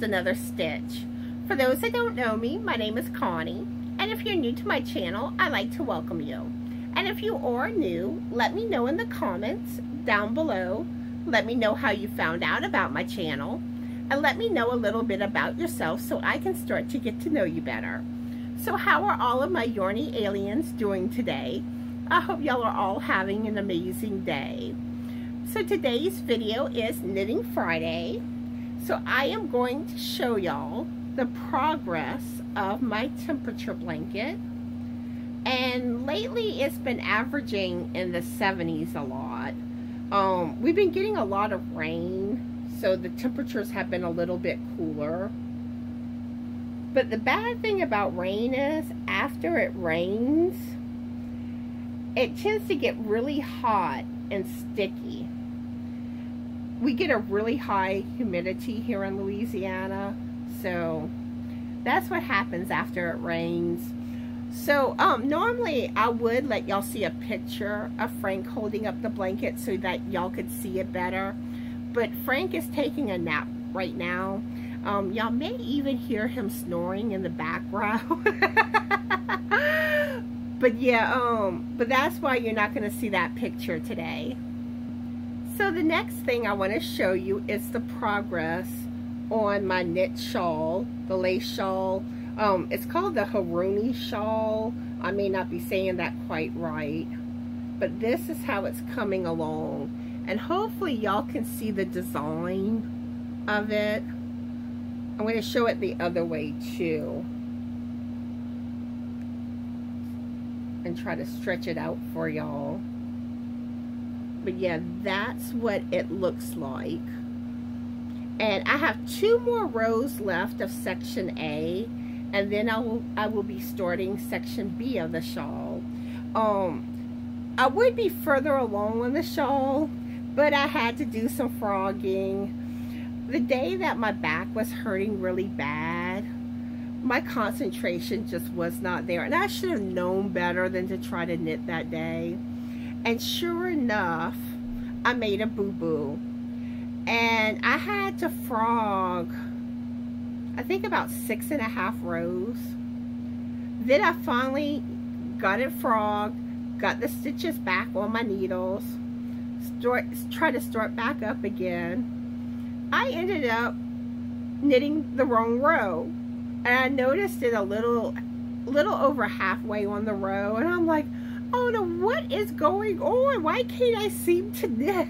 another stitch. For those that don't know me, my name is Connie, and if you're new to my channel, I'd like to welcome you. And if you are new, let me know in the comments down below. Let me know how you found out about my channel, and let me know a little bit about yourself so I can start to get to know you better. So how are all of my Yarny aliens doing today? I hope y'all are all having an amazing day. So today's video is Knitting Friday. So I am going to show y'all the progress of my temperature blanket. And lately it's been averaging in the 70s a lot. We've been getting a lot of rain, so the temperatures have been a little bit cooler. But the bad thing about rain is, after it rains, it tends to get really hot and sticky. We get a really high humidity here in Louisiana, so that's what happens after it rains. So normally I would let y'all see a picture of Frank holding up the blanket so that y'all could see it better, but Frank is taking a nap right now. Y'all may even hear him snoring in the background. But yeah, but that's why you're not going to see that picture today. So the next thing I want to show you is the progress on my knit shawl, the lace shawl. It's called the Haruni Shawl. I may not be saying that quite right, but this is how it's coming along. And hopefully y'all can see the design of it. I'm going to show it the other way too, and try to stretch it out for y'all. But yeah, that's what it looks like. And I have 2 more rows left of section A, and then I will be starting section B of the shawl. I would be further along on the shawl, but I had to do some frogging. The day that my back was hurting really bad, my concentration just was not there, and I should have known better than to try to knit that day. And sure enough, I made a boo-boo, and I had to frog, I think about 6.5 rows. Then I finally got it frogged, got the stitches back on my needles, try to start back up again. I ended up knitting the wrong row, and I noticed it a little over halfway on the row, and I'm like, oh no, what is going on? Why can't I seem to knit?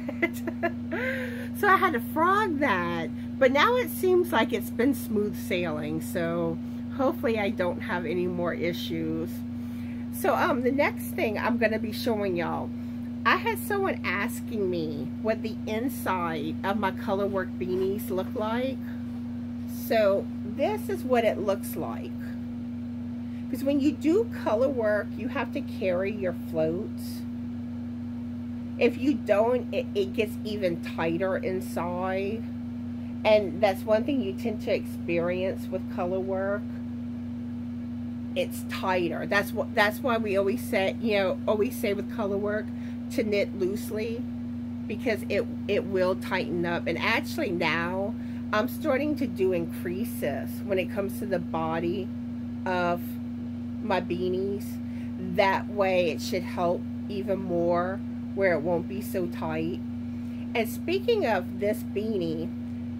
So I had to frog that, but now it seems like it's been smooth sailing, so hopefully I don't have any more issues. So the next thing I'm going to be showing y'all, I had someone asking me what the inside of my colorwork beanies look like. So this is what it looks like. Because when you do color work, you have to carry your floats. If you don't, it gets even tighter inside. And that's one thing you tend to experience with color work. It's tighter. That's why we always say, with color work to knit loosely, because it will tighten up. And actually now I'm starting to do increases when it comes to the body of my beanies. That way it should help even more, where it won't be so tight. And speaking of this beanie,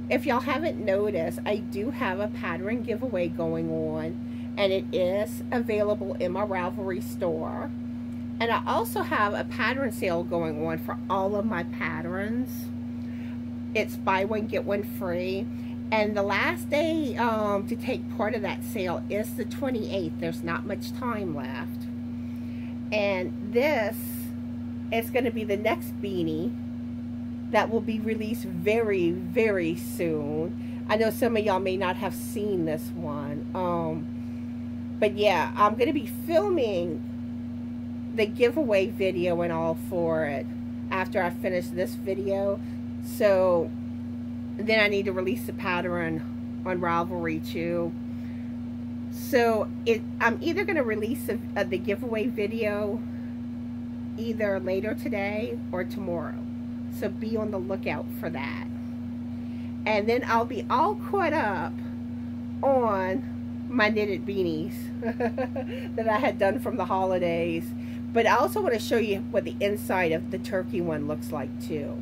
if y'all haven't noticed, I do have a pattern giveaway going on, and it is available in my Ravelry store. And I also have a pattern sale going on for all of my patterns. It's buy one get one free. And the last day to take part of that sale is the 28th. There's not much time left. And this is going to be the next beanie that will be released very, very soon. I know some of y'all may not have seen this one. But yeah, I'm going to be filming the giveaway video and all for it after I finish this video. So then I need to release the pattern on Ravelry too. So I'm either going to release the giveaway video either later today or tomorrow. So be on the lookout for that. And then I'll be all caught up on my knitted beanies that I had done from the holidays. But I also want to show you what the inside of the turkey one looks like too.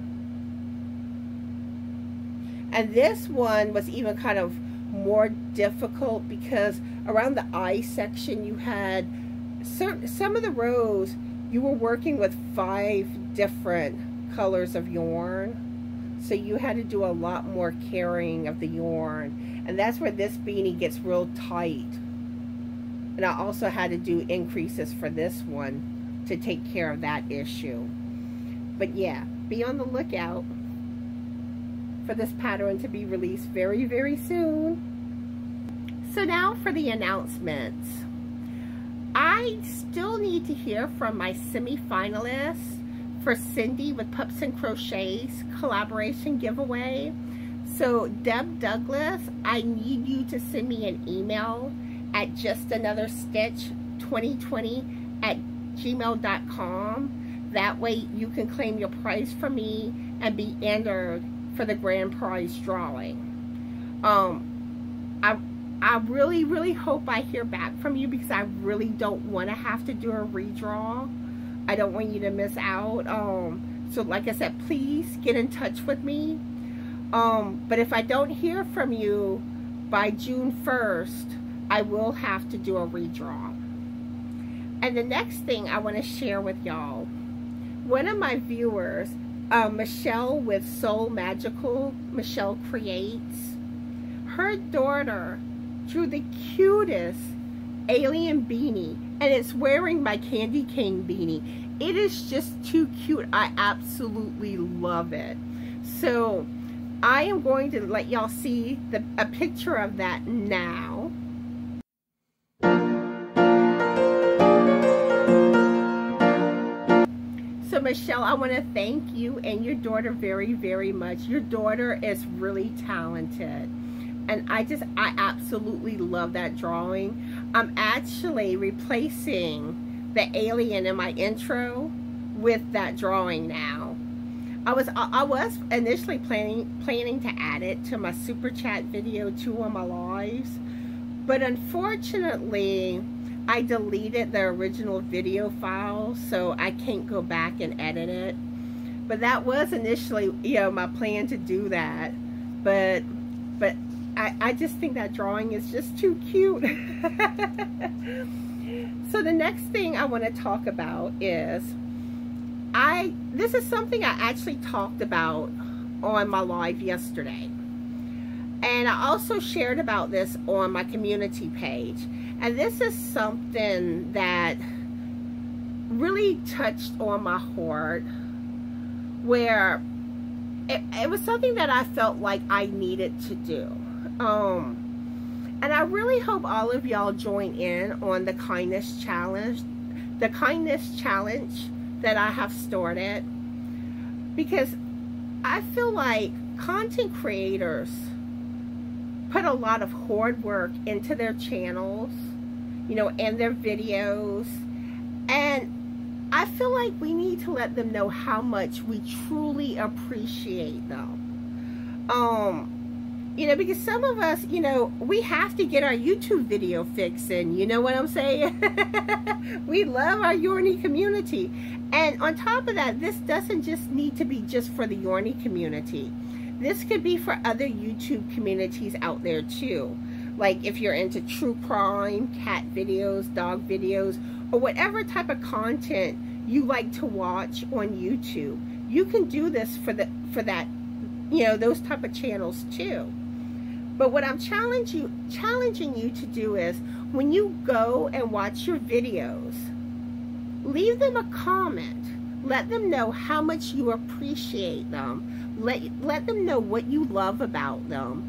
And this one was even kind of more difficult because around the eye section you had some of the rows you were working with 5 different colors of yarn, so you had to do a lot more carrying of the yarn, and that's where this beanie gets real tight. And I also had to do increases for this one to take care of that issue. But yeah, be on the lookout for this pattern to be released very, very soon. So now for the announcements. I still need to hear from my semi-finalists for Cindy with Pups and Crochets collaboration giveaway. So Deb Douglas, I need you to send me an email at justanotherstitch2020@gmail.com. That way you can claim your prize from me and be entered for the grand prize drawing. I really, really hope I hear back from you because I really don't want to have to do a redraw. I don't want you to miss out. So like I said, please get in touch with me. But if I don't hear from you by June 1st, I will have to do a redraw. And the next thing I want to share with y'all, one of my viewers, Michele with SoulMagicalMichele Creates, her daughter drew the cutest alien beanie, and it's wearing my candy cane beanie. It is just too cute. I absolutely love it. So I am going to let y'all see a picture of that now. So Michele, I want to thank you and your daughter very, very much. Your daughter is really talented. And I absolutely love that drawing. I'm actually replacing the alien in my intro with that drawing now. I was initially planning to add it to my super chat video too on my lives, but unfortunately I deleted the original video file, so I can't go back and edit it. But that was initially, my plan to do that, but I just think that drawing is just too cute. So the next thing I want to talk about is, this is something I actually talked about on my live yesterday. And I also shared about this on my community page. And this is something that really touched on my heart, where it was something that I felt like I needed to do. And I really hope all of y'all join in on the kindness challenge that I have started, because I feel like content creators put a lot of hard work into their channels, and their videos, and I feel like we need to let them know how much we truly appreciate them. Because some of us, we have to get our YouTube video fixing, you know what I'm saying? We love our Yarny community. And on top of that, this doesn't just need to be just for the Yarny community. This could be for other YouTube communities out there too. Like if you're into true crime, cat videos, dog videos, or whatever type of content you like to watch on YouTube. You can do this for that, those type of channels too. But what I'm challenging you to do is, when you go and watch your videos, leave them a comment. Let them know how much you appreciate them. Let them know what you love about them.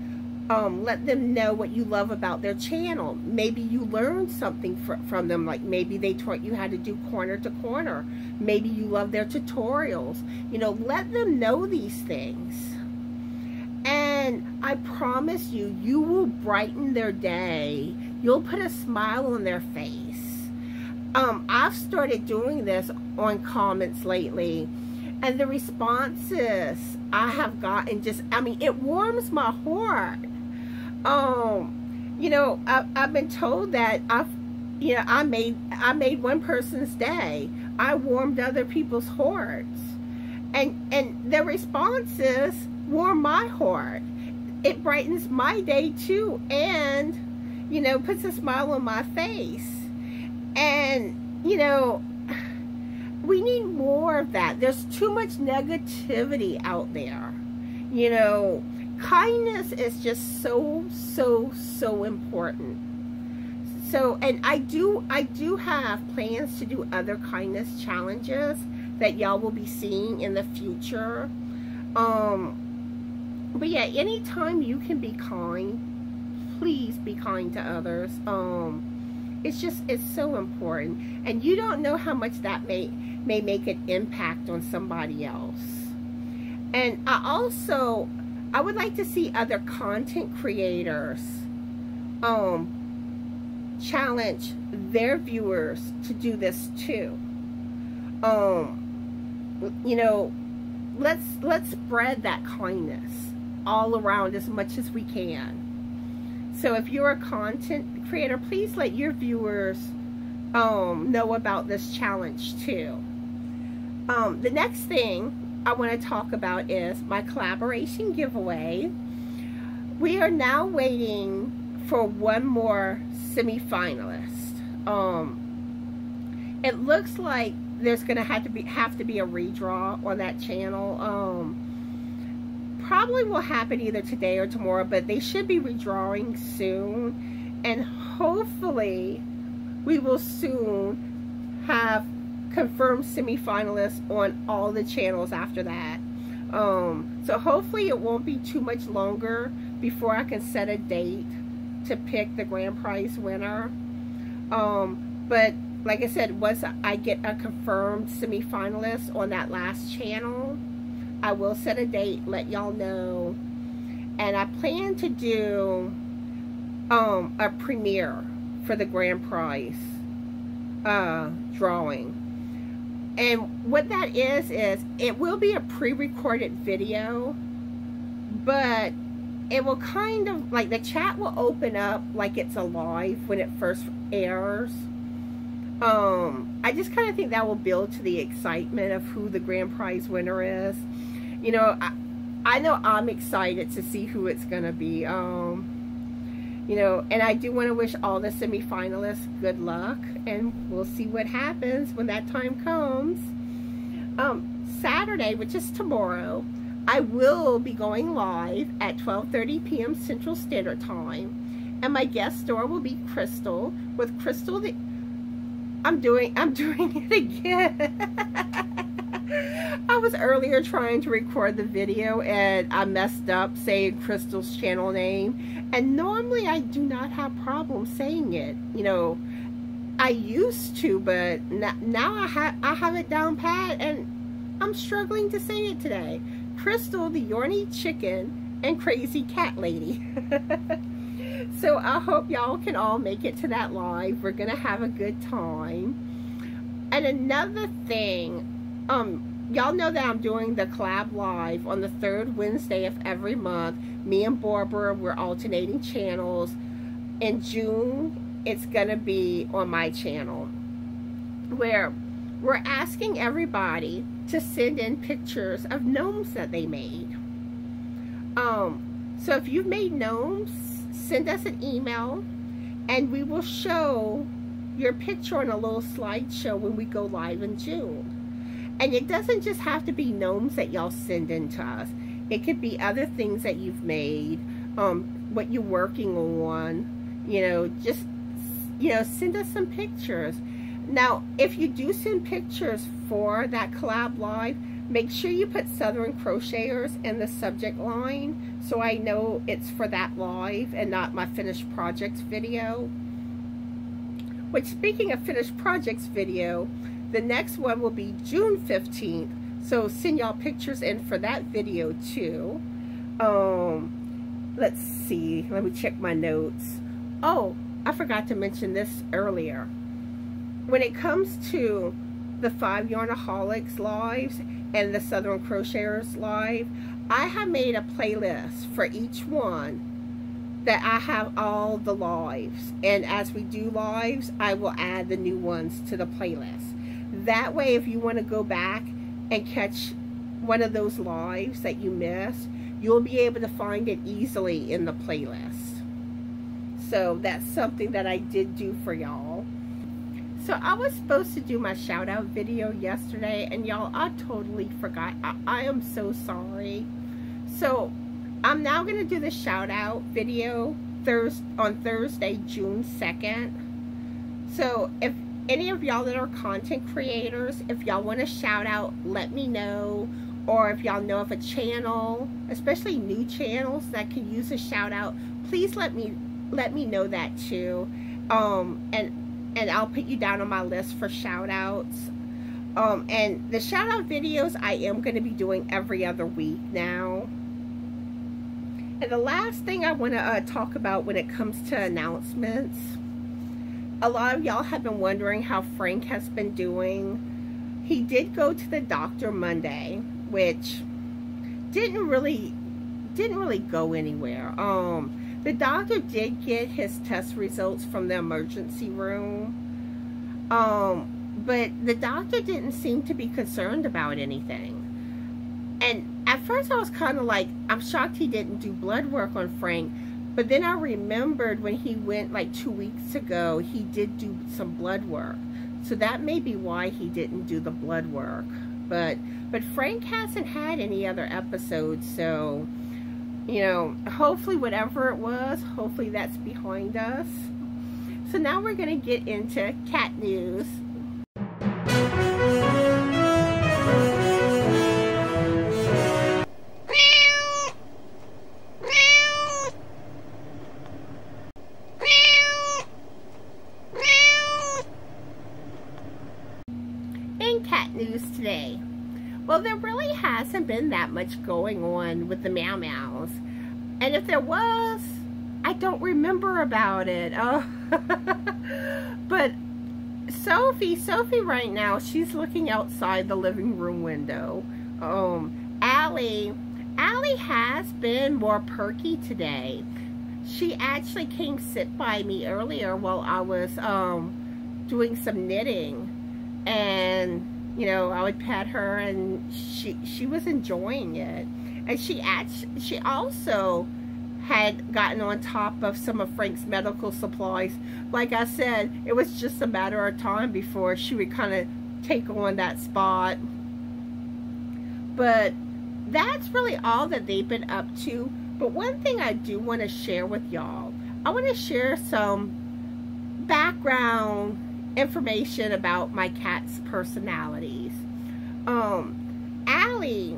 Let them know what you love about their channel. Maybe you learned something from them, like maybe they taught you how to do corner to corner. Maybe you love their tutorials. Let them know these things. And I promise you, you will brighten their day. You'll put a smile on their face. I've started doing this on comments lately, and the responses I have gotten it warms my heart. you know, I've been told that I made one person's day. I warmed other people's hearts, and the responses warm my heart. It brightens my day too, and you know, puts a smile on my face. And you know, we need more of that. There's too much negativity out there. You know, kindness is just so important. So, and I do have plans to do other kindness challenges that y'all will be seeing in the future. But yeah, anytime you can be kind, please be kind to others. It's so important, and you don't know how much that may make an impact on somebody else. And I would like to see other content creators challenge their viewers to do this too. You know, let's spread that kindness all around as much as we can. So if you're a content creator, please let your viewers know about this challenge too. The next thing I want to talk about is my collaboration giveaway. We are now waiting for one more semi-finalist. It looks like there's gonna have to be a redraw on that channel. Probably will happen either today or tomorrow, but they should be redrawing soon, and hopefully we will soon have confirmed semi-finalists on all the channels after that. So hopefully it won't be too much longer before I can set a date to pick the grand prize winner. But like I said, once I get a confirmed semi-finalist on that last channel, I will set a date, let y'all know. And I plan to do a premiere for the grand prize drawing. And what that is it will be a pre-recorded video, but it will kind of, like, the chat will open up like it's alive when it first airs. I just kind of think that will build to the excitement of who the grand prize winner is. You know, I know I'm excited to see who it's going to be. You know, and I do want to wish all the semi-finalists good luck, and we'll see what happens when that time comes. Saturday, which is tomorrow, I will be going live at 12:30 p.m. Central Standard Time, and my guest star will be Crystal. With Crystal, I'm doing it again. I was earlier trying to record the video and I messed up saying Crystal's channel name, and normally I do not have problems saying it. You know, I used to, but now I have it down pat, and I'm struggling to say it today. Crystal, the Yorny Chicken and Crazy Cat Lady. So I hope y'all can all make it to that live. We're gonna have a good time. And another thing, y'all know that I'm doing the collab live on the third Wednesday of every month. Me and Barbara, we're alternating channels. In June, it's gonna be on my channel, where we're asking everybody to send in pictures of gnomes that they made. So if you've made gnomes, send us an email, and we will show your picture on a little slideshow when we go live in June. And it doesn't just have to be gnomes that y'all send in to us. It could be other things that you've made, what you're working on, you know, just, you know, send us some pictures. Now, if you do send pictures for that collab live, make sure you put Southern Crocheters in the subject line, so I know it's for that live and not my finished projects video. Which, speaking of finished projects video, the next one will be June 15th. So send y'all pictures in for that video too. Let's see. Let me check my notes. Oh, I forgot to mention this earlier. When it comes to the 5 Yarnaholics lives and the Southern Crocheters live, I have made a playlist for each one that I have all the lives, and as we do lives, I will add the new ones to the playlist. That way, if you want to go back and catch one of those lives that you missed, you'll be able to find it easily in the playlist. So that's something that I did do for y'all. So I was supposed to do my shout out video yesterday, and y'all, I totally forgot. I am so sorry. So I'm now going to do the shout out video on Thursday, June 2nd. So if any of y'all that are content creators, if y'all want to shout out, let me know. Or if y'all know of a channel, especially new channels that can use a shout out, please let me know that too. And I'll put you down on my list for shout outs. And the shout out videos I am going to be doing every other week now. And the last thing I want to talk about when it comes to announcements, a lot of y'all have been wondering how Frank has been doing. He did go to the doctor Monday, which didn't really go anywhere. The doctor did get his test results from the emergency room, but the doctor didn't seem to be concerned about anything. And at first I was kind of like, I'm shocked he didn't do blood work on Frank. But then I remembered when he went like 2 weeks ago, he did do some blood work. So that may be why he didn't do the blood work. But Frank hasn't had any other episodes, so, you know, hopefully whatever it was, hopefully that's behind us. So now we're going to get into cat news. Cat news today. Well, there really hasn't been that much going on with the Meow Meows, and if there was, I don't remember about it. But Sophie right now, she's looking outside the living room window. Allie has been more perky today. She actually came sit by me earlier while I was doing some knitting. And, you know, I would pet her, and she was enjoying it. And she also had gotten on top of some of Frank's medical supplies. Like I said, it was just a matter of time before she would kind of take on that spot. But that's really all that they've been up to. But one thing I do want to share with y'all, I want to share some background information about my cat's personalities. Allie,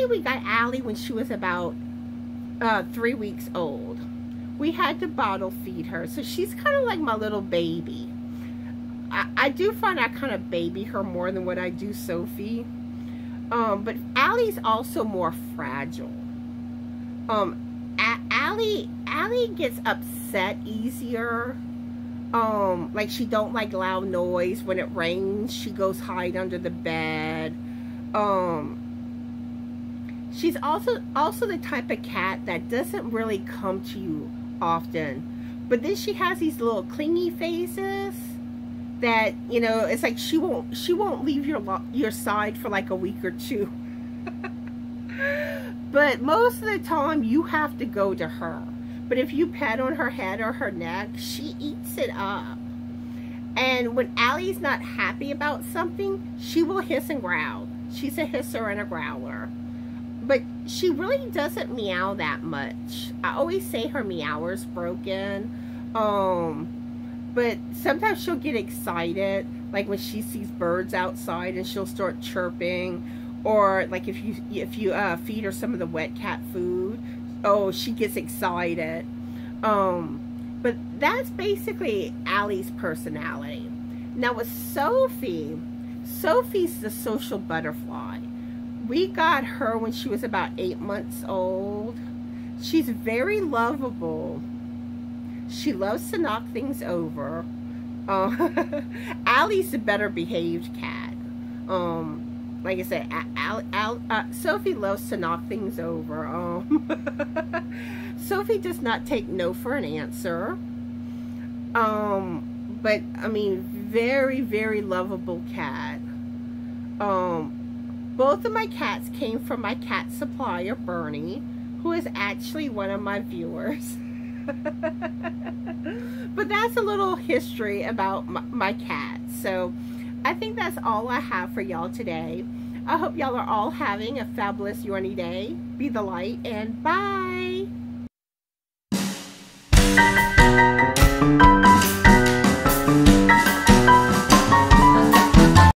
we got Allie when she was about 3 weeks old. We had to bottle feed her, so she's kind of like my little baby. I do find I kind of baby her more than what I do Sophie. But Allie's also more fragile. Allie gets upset easier. Like she don't like loud noise. When it rains, she goes hide under the bed. She's also the type of cat that doesn't really come to you often. But then she has these little clingy phases that, you know, it's like she won't leave your side for like a week or two. But most of the time you have to go to her. But if you pet on her head or her neck, she eats it up. And when Allie's not happy about something, she will hiss and growl. She's a hisser and a growler. But she really doesn't meow that much. I always say her meower's broken. But sometimes she'll get excited, like when she sees birds outside, and she'll start chirping. Or like if you feed her some of the wet cat food, oh, she gets excited. But that's basically Allie's personality. Now with Sophie's the social butterfly. We got her when she was about 8 months old. She's very lovable. She loves to knock things over. Allie's a better behaved cat. like I said, Sophie loves to knock things over. Sophie does not take no for an answer. But I mean, very, very lovable cat. Both of my cats came from my cat supplier, Bernie, who is actually one of my viewers. But that's a little history about my cat. So I think that's all I have for y'all today. I hope y'all are all having a fabulous Yorny day. Be the light, and bye.